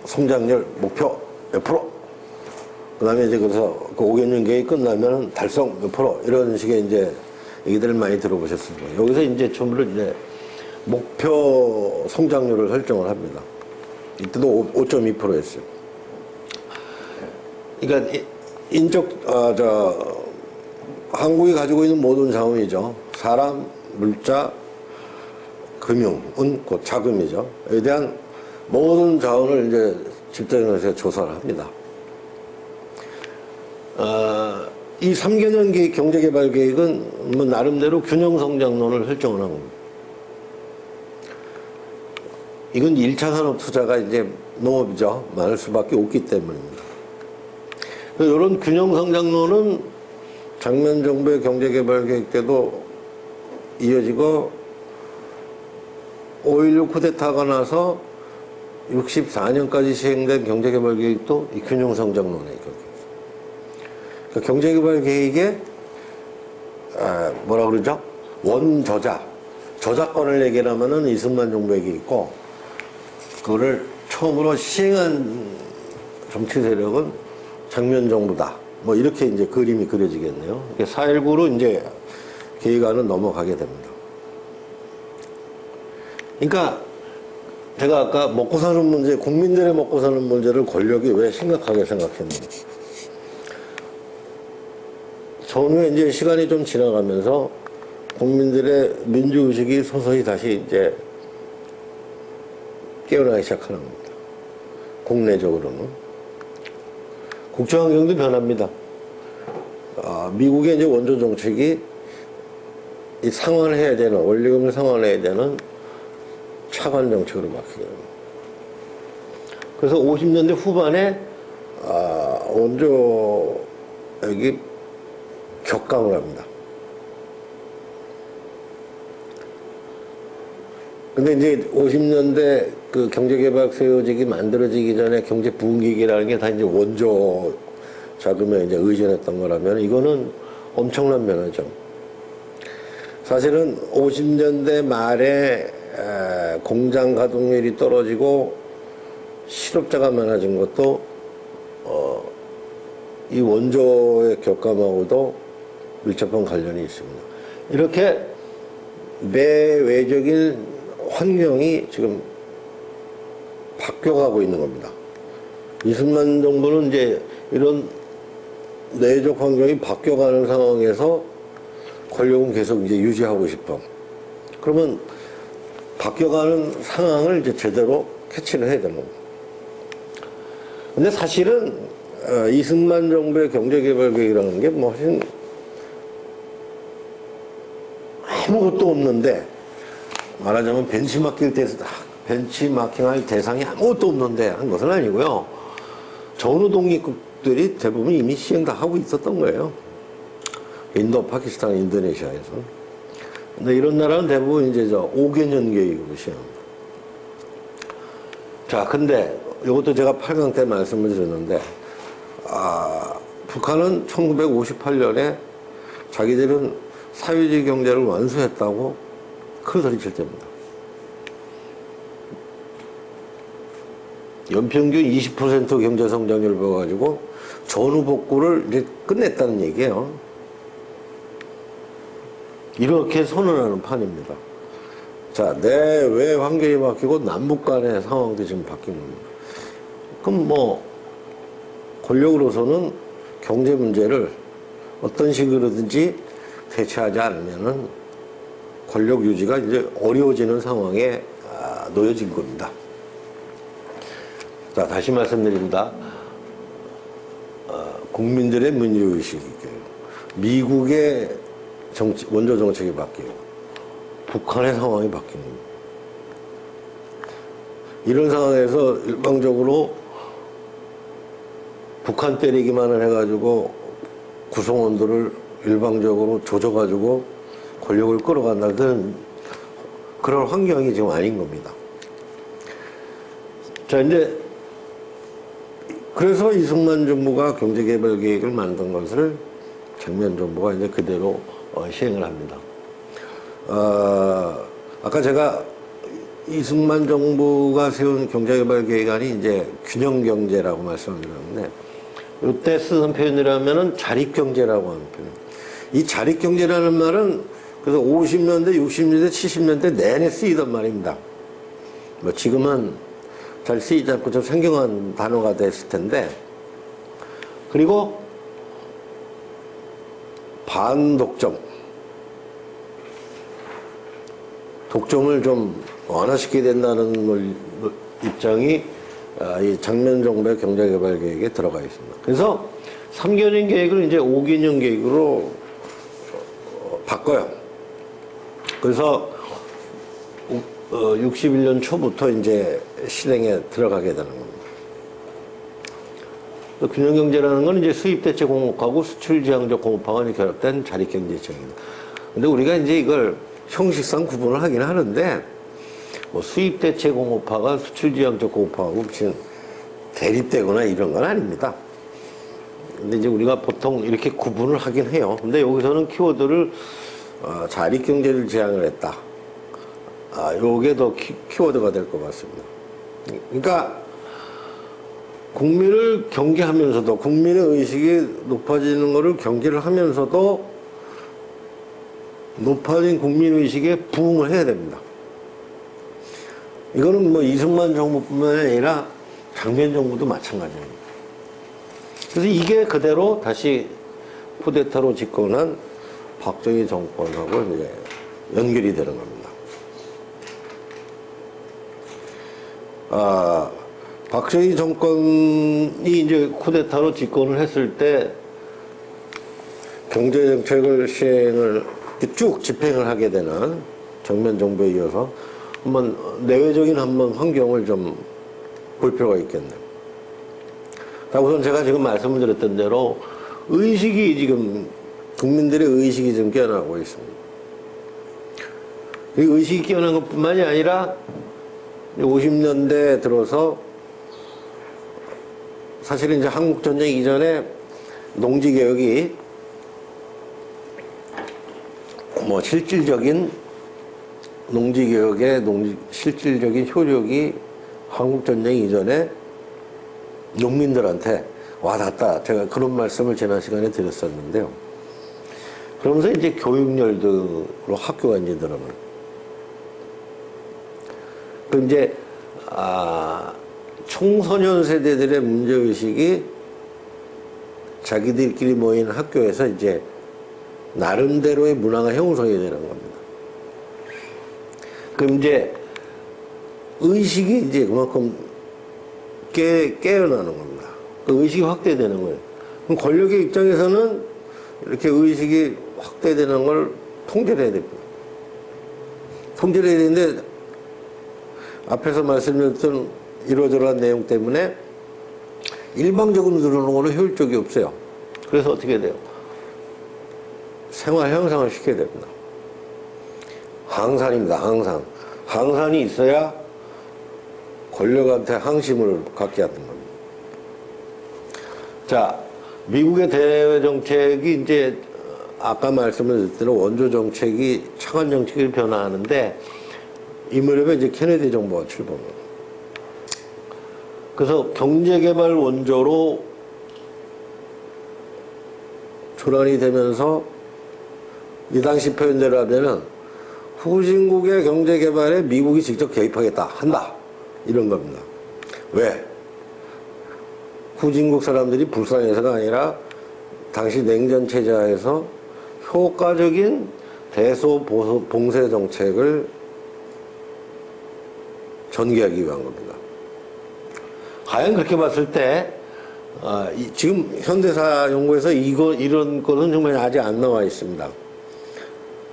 성장률 목표 몇 프로? 그 다음에 이제 그래서 그 5개년 계획 끝나면은 달성 몇 프로? 이런 식의 이제 얘기들을 많이 들어보셨을 거예요. 여기서 이제 전부 이제 목표 성장률을 설정을 합니다. 이때도 5.2%였어요. 그러니까 한국이 가지고 있는 모든 자원이죠. 사람, 물자, 금융은 곧 자금이죠. 에 대한 모든 자원을 이제 집단에서 조사를 합니다. 이 3개년 계획, 경제개발 계획은 뭐 나름대로 균형성장론을 설정을 한 겁니다. 이건 1차 산업 투자가 이제 농업이죠. 많을 수밖에 없기 때문입니다. 이런 균형성장론은 장면 정부의 경제개발 계획 때도 이어지고 5.16 쿠데타가 나서 64년까지 시행된 경제개발 계획도 이 균형성장론에 있거든요. 그러니까 경제개발 계획에 뭐라 그러죠? 원저자, 저작권을 얘기하면은 이승만 정부에게 있고 그거를 처음으로 시행한 정치 세력은 장면 정부다. 뭐 이렇게 이제 그림이 그려지겠네요. 4.19로 이제 계획안은 넘어가게 됩니다. 그러니까 제가 아까 먹고 사는 문제, 국민들의 먹고 사는 문제를 권력이 왜 심각하게 생각했는지. 전후에 이제 시간이 좀 지나가면서 국민들의 민주의식이 서서히 다시 이제 깨어나기 시작하는 겁니다. 국내적으로는. 국제환경도 변합니다. 미국의 이제 원조 정책이 이 상환해야 되는, 원리금을 상환해야 되는 차관 정책으로 바뀌게 됩니다. 그래서 50년대 후반에, 원조액이 격감을 합니다. 근데 이제 50년대 그 경제개발 세워지기 만들어지기 전에 경제 부흥기기라는 게 다 이제 원조 자금에 이제 의존했던 거라면 이거는 엄청난 변화죠. 사실은 50년대 말에 공장 가동률이 떨어지고 실업자가 많아진 것도 이 원조의 격감하고도 밀접한 관련이 있습니다. 이렇게 내외적인 환경이 지금 바뀌어가고 있는 겁니다. 이승만 정부는 이제 이런 내적 환경이 바뀌어가는 상황에서 권력은 계속 이제 유지하고 싶어. 그러면 바뀌어가는 상황을 이제 제대로 캐치를 해야 되는 겁니다. 근데 사실은 이승만 정부의 경제개발 계획이라는 게 뭐 훨씬 아무것도 없는데, 말하자면 벤치마킹할 대상이 아무것도 없는데 한 것은 아니고요. 전후 독립국들이 대부분 이미 시행 다 하고 있었던 거예요. 인도, 파키스탄, 인도네시아에서. 근데 이런 나라는 대부분 이제 5개년 계획으로 시행합니다. 자, 근데 이것도 제가 8강 때 말씀을 드렸는데, 북한은 1958년에 자기들은 사회주의 경제를 완수했다고 큰 소리 칠 때입니다. 연평균 20% 경제 성장률을 보여가지고 전후 복구를 이제 끝냈다는 얘기예요. 이렇게 선언하는 판입니다. 자, 내외 환경이 바뀌고 남북 간의 상황도 지금 바뀌는 겁니다. 그럼 뭐 권력으로서는 경제 문제를 어떤 식으로든지 대처하지 않으면은 권력 유지가 이제 어려워지는 상황에 놓여진 겁니다. 자, 다시 말씀드립니다. 국민들의 문제의식이 미국의 원조 정책이 바뀌고 북한의 상황이 바뀌는 겁니다. 이런 상황에서 일방적으로 북한 때리기만을 해가지고 구성원들을 일방적으로 조져가지고 권력을 끌어간다. 그런 환경이 지금 아닌 겁니다. 자, 이제 그래서 이승만 정부가 경제개발 계획을 만든 것을 장면 정부가 이제 그대로 시행을 합니다. 아까 제가 이승만 정부가 세운 경제개발 계획안이 이제 균형경제라고 말씀을 드렸는데, 이때 쓰는 표현이라면은 자립경제라고 하는 표현. 이 자립경제라는 말은 그래서 50년대, 60년대, 70년대 내내 쓰이던 말입니다. 뭐 지금은 잘 쓰이지 않고 좀 생경한 단어가 됐을 텐데, 그리고 반독점, 독점을 좀 완화시켜야 된다는 입장이 이 장면 정부의 경제개발 계획에 들어가 있습니다. 그래서 3개년 계획을 이제 5개년 계획으로 바꿔요. 그래서 61년 초부터 이제 실행에 들어가게 되는 겁니다. 균형경제라는 건 이제 수입대체 공업하고 수출지향적 공업화가 결합된 자립경제체입니다. 근데 우리가 이제 이걸 형식상 구분을 하긴 하는데, 뭐 수입대체 공업화가 수출지향적 공업화하고 무슨 대립되거나 이런 건 아닙니다. 근데 이제 우리가 보통 이렇게 구분을 하긴 해요. 근데 여기서는 키워드를 자립경제를 지향을 했다. 요게 더 키워드가 될 것 같습니다. 그러니까 국민을 경계하면서도, 국민의 의식이 높아지는 것을 경계를 하면서도 높아진 국민의식에 부응을 해야 됩니다. 이거는 뭐 이승만 정부뿐만 아니라 장면 정부도 마찬가지입니다. 그래서 이게 그대로 다시 쿠데타로 집권한 박정희 정권하고 이제 연결이 되는 겁니다. 박정희 정권이 이제 쿠데타로 집권을 했을 때 경제정책을 시행을 쭉 집행을 하게 되는 정면 정부에 이어서 한번 내외적인 한번 환경을 좀 볼 필요가 있겠네요. 자, 우선 제가 지금 말씀을 드렸던 대로 의식이 지금, 국민들의 의식이 지금 깨어나고 있습니다. 이 의식이 깨어난 것 뿐만이 아니라 50년대 들어서 사실은 이제 한국전쟁 이전에 농지개혁이 뭐 실질적인 농지개혁의 실질적인 효력이 한국전쟁 이전에 농민들한테 와닿다. 제가 그런 말씀을 지난 시간에 드렸었는데요. 그러면서 이제 교육열등으로 학교가 이제 늘어나요. 그럼 이제, 청소년 세대들의 문제의식이 자기들끼리 모인 학교에서 이제 나름대로의 문화가 형성이 되는 겁니다. 그럼 이제 의식이 이제 그만큼 깨어나는 겁니다. 그 의식이 확대되는 거예요. 그럼 권력의 입장에서는 이렇게 의식이 확대되는 걸 통제를 해야 됩니다. 통제를 해야 되는데 앞에서 말씀드렸던 이러저러한 내용 때문에 일방적으로 들어오는 거는 효율적이 없어요. 그래서 어떻게 돼요? 생활 향상을 시켜야 됩니다. 항산입니다. 항산. 항산이 있어야 권력한테 항심을 갖게 하는 겁니다. 자, 미국의 대외 정책이 이제 아까 말씀을 드린 대로 원조 정책이 차관 정책이 변화하는데 이 무렵에 이제 케네디 정부가 출범합니다. 그래서 경제개발 원조로 전환이 되면서 이 당시 표현대로 하면은 후진국의 경제개발에 미국이 직접 개입하겠다, 한다. 이런 겁니다. 왜? 후진국 사람들이 불쌍해서가 아니라 당시 냉전체제 하에서 효과적인 대소봉쇄 정책을 전개하기 위한 겁니다. 과연 그렇게 봤을 때 지금 현대사 연구에서 이런 거는 정말 아직 안 나와 있습니다.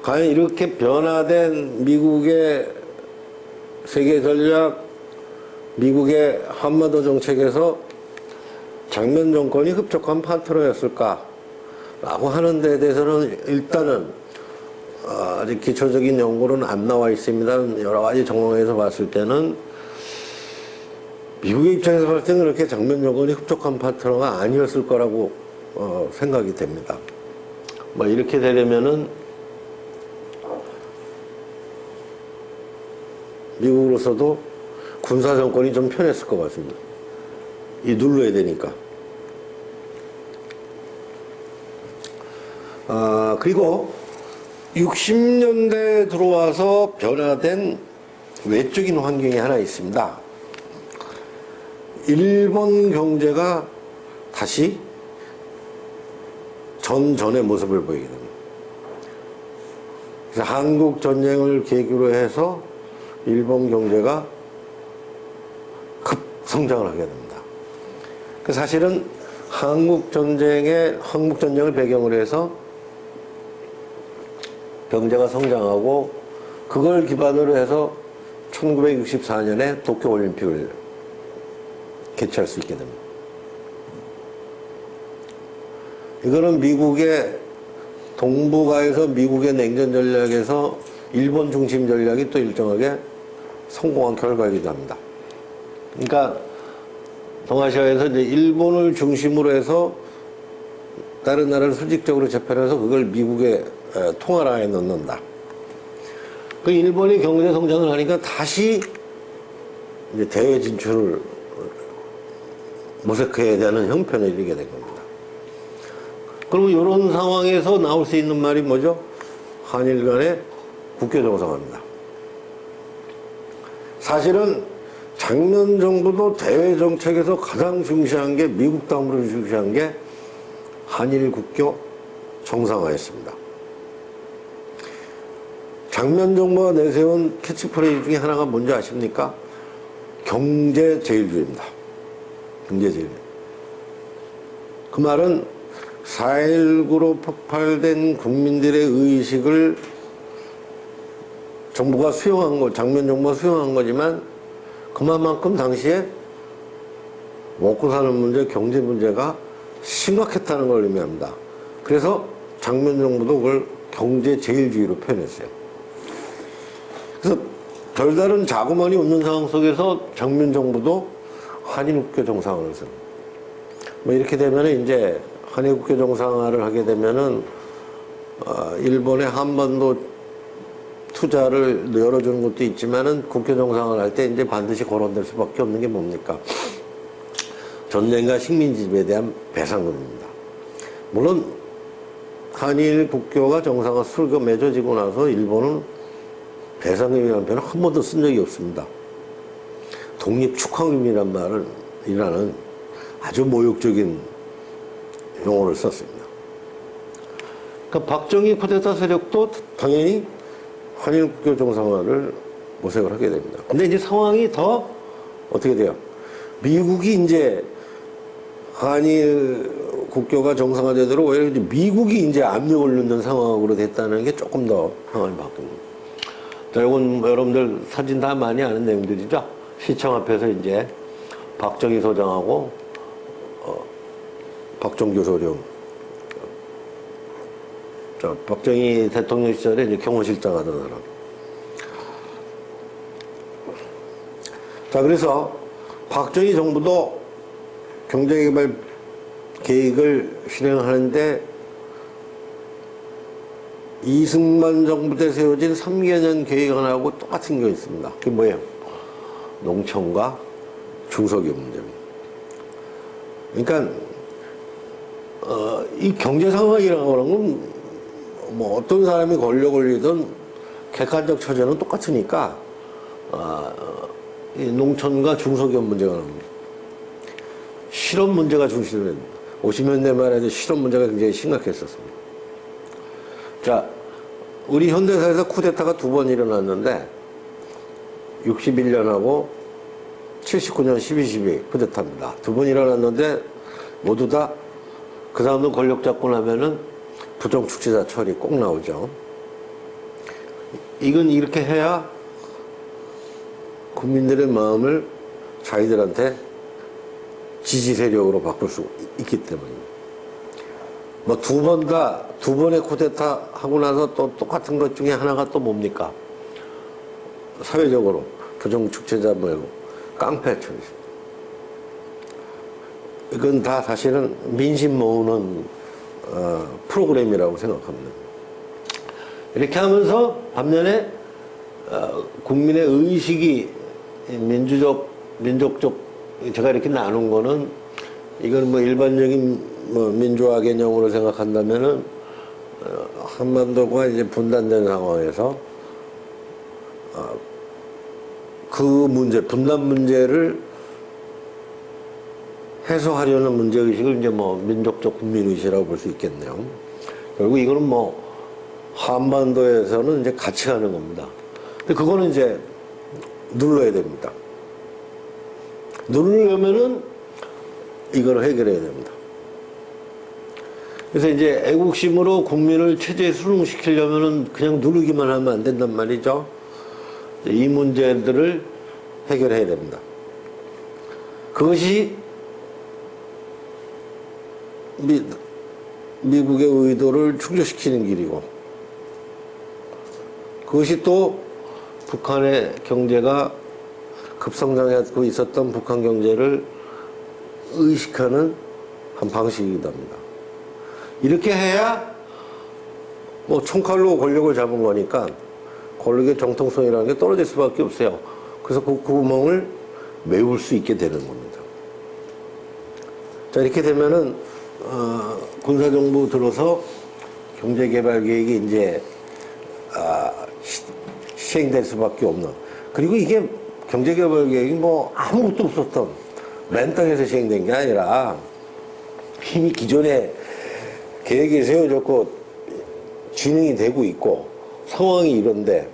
과연 이렇게 변화된 미국의 세계 전략, 미국의 한반도 정책에서 장면 정권이 흡족한 파트너였을까? 라고 하는 데 대해서는 일단은 아직 기초적인 연구는 안 나와 있습니다. 여러 가지 정황에서 봤을 때는 미국의 입장에서 봤을 때는 그렇게 장면 정권이 흡족한 파트너가 아니었을 거라고 생각이 됩니다. 뭐 이렇게 되려면은 미국으로서도 군사 정권이 좀 편했을 것 같습니다. 이 눌러야 되니까. 그리고 60년대에 들어와서 변화된 외적인 환경이 하나 있습니다. 일본 경제가 다시 전전의 모습을 보이게 됩니다. 그래서 한국 전쟁을 계기로 해서 일본 경제가 급성장을 하게 됩니다. 그 사실은 한국 전쟁을 배경으로 해서 경제가 성장하고 그걸 기반으로 해서 1964년에 도쿄올림픽을 개최할 수 있게 됩니다. 이거는 미국의 동북아에서 미국의 냉전 전략에서 일본 중심 전략이 또 일정하게 성공한 결과이기도 합니다. 그러니까 동아시아에서 이제 일본을 중심으로 해서 다른 나라를 수직적으로 재편해서 그걸 미국의 통화라에 넣는다. 그 일본이 경제 성장을 하니까 다시 이제 대외 진출을 모색해야 되는 형편에 이르게 된 겁니다. 그럼 이런 상황에서 나올 수 있는 말이 뭐죠? 한일 간의 국교 정상화입니다. 사실은 장면 정부도 대외 정책에서 가장 중시한 게 미국 다음으로 중시한 게 한일 국교 정상화였습니다. 장면 정부가 내세운 캐치프레이즈 중에 하나가 뭔지 아십니까? 경제 제일주의입니다. 경제 제일. 그 말은 4.19로 폭발된 국민들의 의식을 정부가 수용한 거, 장면 정부가 수용한 거지만 그만큼 당시에 먹고 사는 문제, 경제 문제가 심각했다는 걸 의미합니다. 그래서 장면 정부도 그걸 경제 제일주의로 표현했어요. 그래서 별다른 자구만이 없는 상황 속에서 장면 정부도 한일 국교 정상화를 했습니다. 뭐 이렇게 되면은 이제 한일 국교 정상화를 하게 되면은 일본의 한반도 투자를 열어주는 것도 있지만은 국교 정상을 할 때 이제 반드시 거론될 수밖에 없는 게 뭡니까? 전쟁과 식민지배에 대한 배상금입니다. 물론 한일 국교가 정상화술가 맺어지고 나서 일본은 배상금이라는 표현을 한 번도 쓴 적이 없습니다. 독립축하금이란 말이라는 아주 모욕적인 용어를 썼습니다. 그러니까 박정희 쿠데타 세력도 당연히 한일 국교 정상화를 모색을 하게 됩니다. 근데 이제 상황이 더 어떻게 돼요? 미국이 이제 한일 국교가 정상화되도록 오히려 이제 미국이 이제 압력을 넣는 상황으로 됐다는 게 조금 더 상황이 바뀝니다. 자, 이건 여러분들 사진 다 많이 아는 내용들이죠. 시청 앞에서 이제 박정희 소장하고 박종규 소령, 박정희 대통령 시절에 이제 경호실장 하던 사람. 자, 그래서 박정희 정부도 경제개발 계획을 실행하는데 이승만 정부 때 세워진 3개년 계획안하고 똑같은 게 있습니다. 그게 뭐예요? 농촌과 중소기업 문제입니다. 그러니까 이 경제 상황이라고 하는 건 뭐 어떤 사람이 권력을 올리든 객관적 처지는 똑같으니까 이 농촌과 중소기업 문제가 나옵니다. 실업 문제가 중심입니다. 50년대 말에도 실업 문제가 굉장히 심각했었습니다. 자, 우리 현대사에서 쿠데타가 두 번 일어났는데 61년하고 79년 12.12 쿠데타입니다. 두 번 일어났는데 모두 다 그 사람들 권력 잡고 나면은 부정축제자 처리 꼭 나오죠. 이건 이렇게 해야 국민들의 마음을 자기들한테 지지 세력으로 바꿀 수 있기 때문입니다. 뭐 두 번의 쿠데타 하고 나서 또 똑같은 것 중에 하나가 또 뭡니까? 사회적으로 부정축제자 모이고 깡패 처리입니다. 이건 다 사실은 민심 모으는 프로그램이라고 생각합니다. 이렇게 하면서 반면에 국민의 의식이 민족적 제가 이렇게 나눈 거는 이건 뭐 일반적인 뭐 민주화 개념으로 생각한다면은 한반도가 이제 분단된 상황에서 그 문제 분단 문제를 해소하려는 문제의식을 이제 뭐 민족적 국민의식이라고 볼 수 있겠네요. 결국 이거는 뭐 한반도에서는 이제 같이 가는 겁니다. 근데 그거는 이제 눌러야 됩니다. 누르려면은 이걸 해결해야 됩니다. 그래서 이제 애국심으로 국민을 체제에 수능시키려면은 그냥 누르기만 하면 안 된단 말이죠. 이 문제들을 해결해야 됩니다. 그것이 미국의 의도를 충족시키는 길이고, 그것이 또 북한의 경제가 급성장하고 있었던 북한 경제를 의식하는 한 방식이기도 합니다. 이렇게 해야 뭐 총칼로 권력을 잡은 거니까 권력의 정통성이라는 게 떨어질 수밖에 없어요. 그래서 그 구멍을 메울 수 있게 되는 겁니다. 자, 이렇게 되면은 군사정부 들어서 경제개발 계획이 이제 시행될 수밖에 없는. 그리고 이게 경제개발 계획이 뭐 아무것도 없었던 맨땅에서 시행된 게 아니라 이미 기존에 계획이 세워졌고 진행이 되고 있고 상황이 이런데,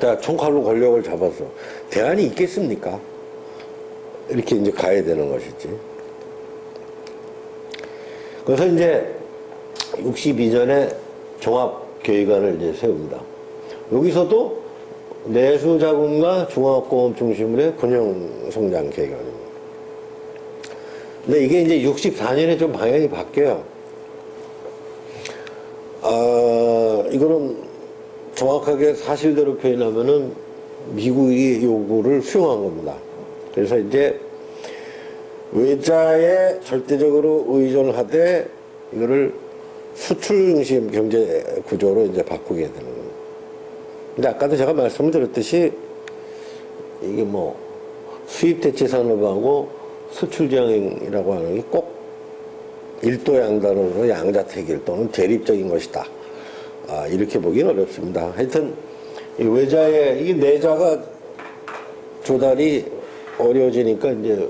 자, 총칼로 권력을 잡아서 대안이 있겠습니까? 이렇게 이제 가야 되는 것이지. 그래서 이제 62년에 종합계획안을 이제 세웁니다. 여기서도 내수자금과 종합공업 중심으로 의 균형성장 계획안입니다. 근데 이게 이제 64년에 좀 방향이 바뀌어요. 이거는 정확하게 사실대로 표현하면은 미국이 요구를 수용한 겁니다. 그래서 이제 외자에 절대적으로 의존하되 이거를 수출 중심 경제 구조로 이제 바꾸게 되는 겁니다. 근데 아까도 제가 말씀을 드렸듯이 이게 뭐 수입 대체 산업하고 수출 지향이라고 하는 게 꼭 일도 양단으로 양자택일 또는 대립적인 것이다. 이렇게 보기는 어렵습니다. 하여튼 이 외자의 이게 내자가 조달이 어려워지니까 이제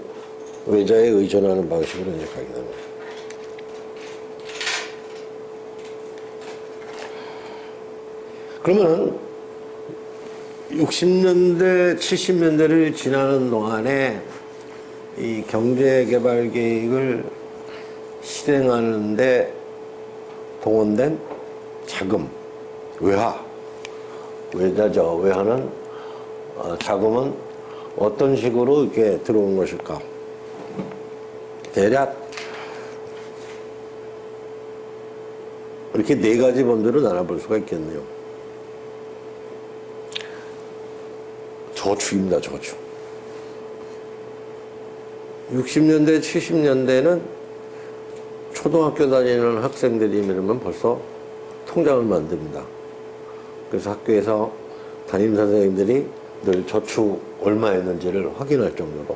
외자에 의존하는 방식으로 이제 가게 됩니다. 그러면 60년대, 70년대를 지나는 동안에 이 경제개발 계획을 실행하는데 동원된 자금, 외자죠. 외화는 자금은 어떤 식으로 이렇게 들어온 것일까? 대략 이렇게 네 가지 범주로 나눠볼 수가 있겠네요. 저축입니다, 저축. 60년대, 70년대는 초등학교 다니는 학생들이면 벌써 통장을 만듭니다. 그래서 학교에서 담임 선생님들이 늘 저축 얼마 했는지를 확인할 정도로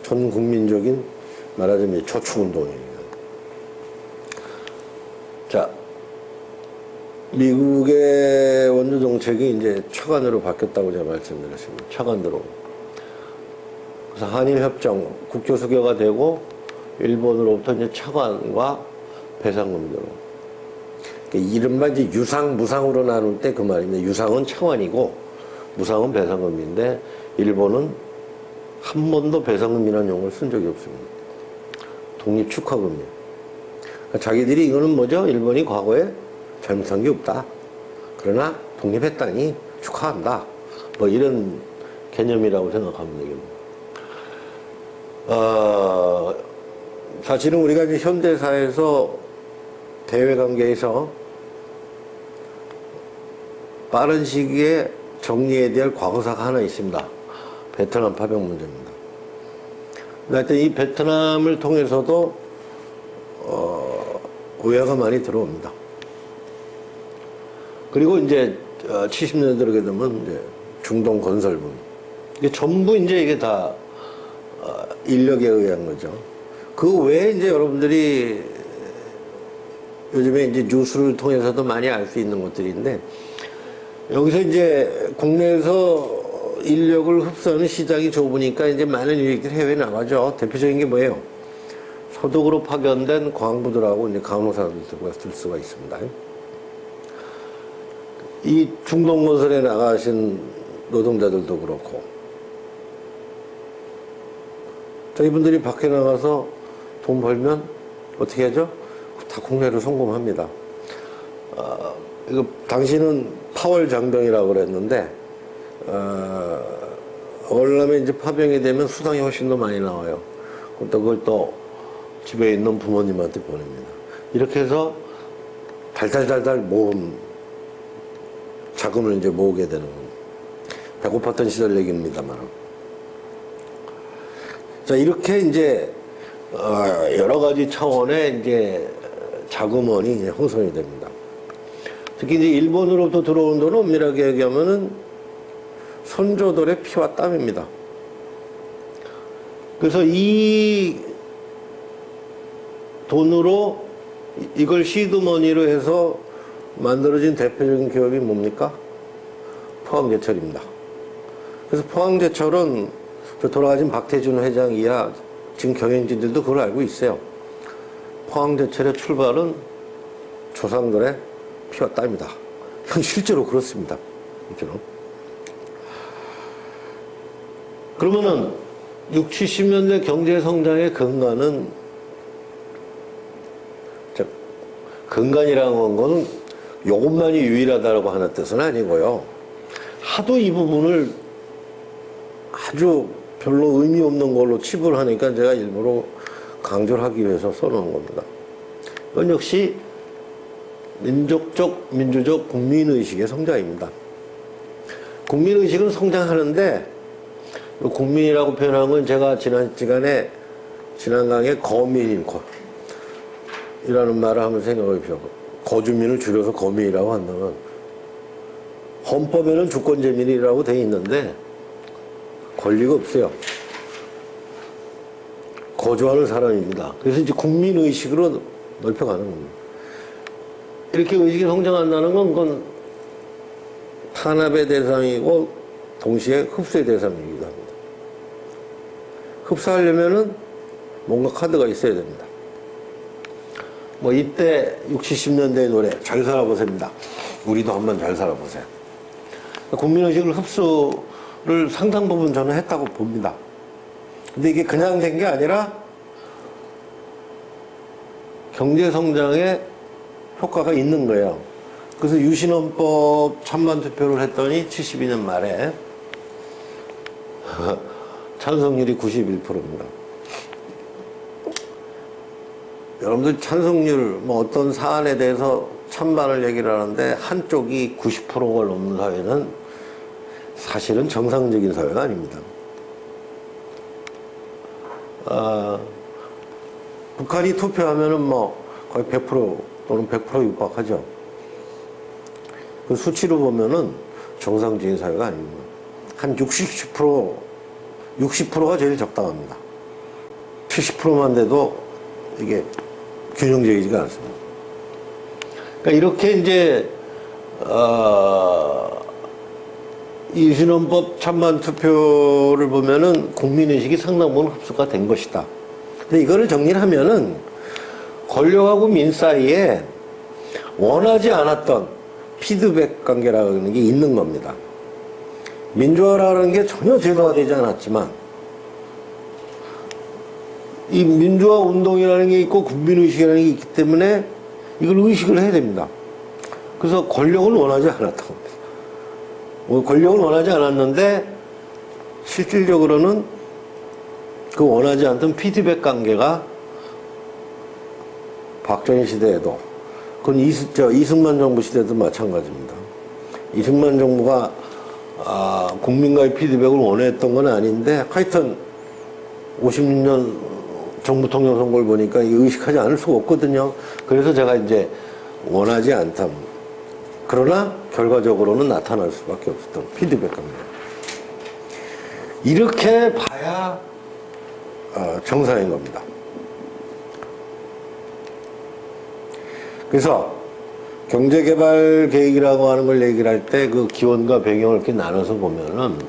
전 국민적인 말하자면 저축운동입니다. 자, 미국의 원조 정책이 이제 차관으로 바뀌었다고 제가 말씀드렸습니다. 차관으로. 그래서 한일협정 국교 수교가 되고 일본으로부터 이제 차관과 배상금으로. 이른바 이제 유상, 무상으로 나눌 때 그 말입니다. 유상은 차관이고 무상은 배상금인데 일본은 한 번도 배상금이라는 용어를 쓴 적이 없습니다. 독립축하금이에요. 그러니까 자기들이 이거는 뭐죠? 일본이 과거에 잘못한 게 없다. 그러나 독립했다니 축하한다. 뭐 이런 개념이라고 생각하면 되겠습니다. 사실은 우리가 이제 현대사에서 대외관계에서 빠른 시기에 정리해야 될 과거사가 하나 있습니다. 베트남 파병 문제입니다. 하여튼 이 베트남을 통해서도 오해가 많이 들어옵니다. 그리고 이제 70년대 들어게 되면 이제 중동 건설분. 이게 전부 이제 이게 다 인력에 의한 거죠. 그 외에 이제 여러분들이 요즘에 이제 뉴스를 통해서도 많이 알 수 있는 것들인데 여기서 이제 국내에서 인력을 흡수하는 시장이 좁으니까 이제 많은 인력들이 해외에 나가죠. 대표적인 게 뭐예요? 소득으로 파견된 광부들하고 이제 간호사들 들 수가 있습니다. 이 중동 건설에 나가신 노동자들도 그렇고, 자, 이분들이 밖에 나가서 돈 벌면 어떻게 하죠? 다 국내로 송금합니다. 이거 당시는 파월 장병이라고 그랬는데, 월남에 이제 파병이 되면 수당이 훨씬 더 많이 나와요. 그걸 또 집에 있는 부모님한테 보냅니다. 이렇게 해서 달달달달 모은 자금을 이제 모으게 되는 겁니다. 배고팠던 시절 얘기입니다만. 자, 이렇게 이제 여러 가지 차원의 이제 자금원이 이제 형성이 됩니다. 특히 이제 일본으로부터 들어온 돈은 엄밀하게 얘기하면은 선조들의 피와 땀입니다. 그래서 이 돈으로 이걸 시드머니로 해서 만들어진 대표적인 기업이 뭡니까? 포항제철입니다. 그래서 포항제철은 돌아가신 박태준 회장 이하 지금 경영진들도 그걸 알고 있어요. 포항제철의 출발은 조상들의 피와 땀이다. 실제로 그렇습니다. 실제로. 그러면은 60, 70년대 경제 성장의 근간은, 근간이라는 거는 요것만이 유일하다고 하는 뜻은 아니고요. 하도 이 부분을 아주 별로 의미 없는 걸로 칩을 하니까 제가 일부러 강조를 하기 위해서 써놓은 겁니다. 이건 역시 민족적, 민주적 국민의식의 성장입니다. 국민의식은 성장하는데 국민이라고 표현한 건 제가 지난 강에 거민이라는 말을 한번 생각해 거주민을 줄여서 거민이라고 한다면 헌법에는 주권재민이라고 돼 있는데 권리가 없어요. 거주하는 사람입니다. 그래서 이제 국민의식으로 넓혀가는 겁니다. 이렇게 의식이 성장한다는 건 그건 탄압의 대상이고 동시에 흡수의 대상이기도 합니다. 흡수하려면은 뭔가 카드가 있어야 됩니다. 뭐 이때 60, 70년대의 노래 잘 살아보세요입니다. 우리도 한번 잘 살아보세요. 국민의식을 흡수를 상당 부분 저는 했다고 봅니다. 근데 이게 그냥 된 게 아니라 경제성장에 효과가 있는 거예요. 그래서 유신헌법 찬반 투표를 했더니 72년 말에 찬성률이 91%입니다. 여러분들 찬성률, 뭐 어떤 사안에 대해서 찬반을 얘기를 하는데 한쪽이 90%가 넘는 사회는 사실은 정상적인 사회가 아닙니다. 북한이 투표하면은 뭐 거의 100% 또는 100% 육박하죠. 그 수치로 보면은 정상적인 사회가 아닙니다. 한 60%가 제일 적당합니다. 70%만 돼도 이게 균형적이지가 않습니다. 그러니까 이렇게 이제 이 유신헌법 찬반 투표를 보면은 국민의식이 상당 부분 흡수가 된 것이다. 근데 이거를 정리를 하면은 권력하고 민 사이에 원하지 않았던 피드백 관계라는 게 있는 겁니다. 민주화라는 게 전혀 제도가 되지 않았지만 이 민주화 운동이라는 게 있고 국민의식이라는 게 있기 때문에 이걸 의식을 해야 됩니다. 그래서 권력을 원하지 않았던 겁니다. 권력을 원하지 않았는데 실질적으로는 그 원하지 않던 피드백 관계가 박정희 시대에도 그건 이승만 정부 시대도 마찬가지입니다. 이승만 정부가 국민과의 피드백을 원했던 건 아닌데 하여튼 56년 정부 통영 선거를 보니까 의식하지 않을 수가 없거든요. 그래서 제가 이제 원하지 않던 그러나 결과적으로는 나타날 수밖에 없었던 피드백 관계. 이렇게 봐야 정상인 겁니다. 그래서 경제개발 계획이라고 하는 걸 얘기를 할 때 그 기원과 배경을 이렇게 나눠서 보면은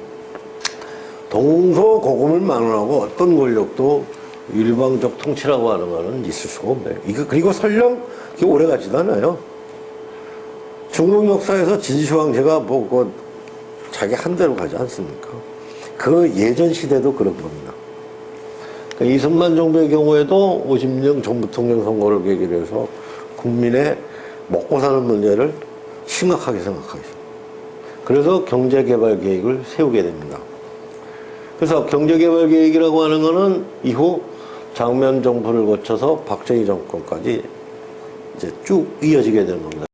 동서고금을 막론하고 어떤 권력도 일방적 통치라고 하는 거는 있을 수가 없네요. 그리고 설령 그게 오래 가지도 않아요. 중국 역사에서 진시황제가 뭐 자기 한 대로 가지 않습니까? 그 예전 시대도 그런 겁니다. 그러니까 이승만 정부의 경우에도 50년 정부 통영 선거를 계기로 해서 국민의 먹고 사는 문제를 심각하게 생각하게 됩니다. 그래서 경제개발 계획을 세우게 됩니다. 그래서 경제개발 계획이라고 하는 거는 이후 장면 정부를 거쳐서 박정희 정권까지 이제 쭉 이어지게 되는 겁니다.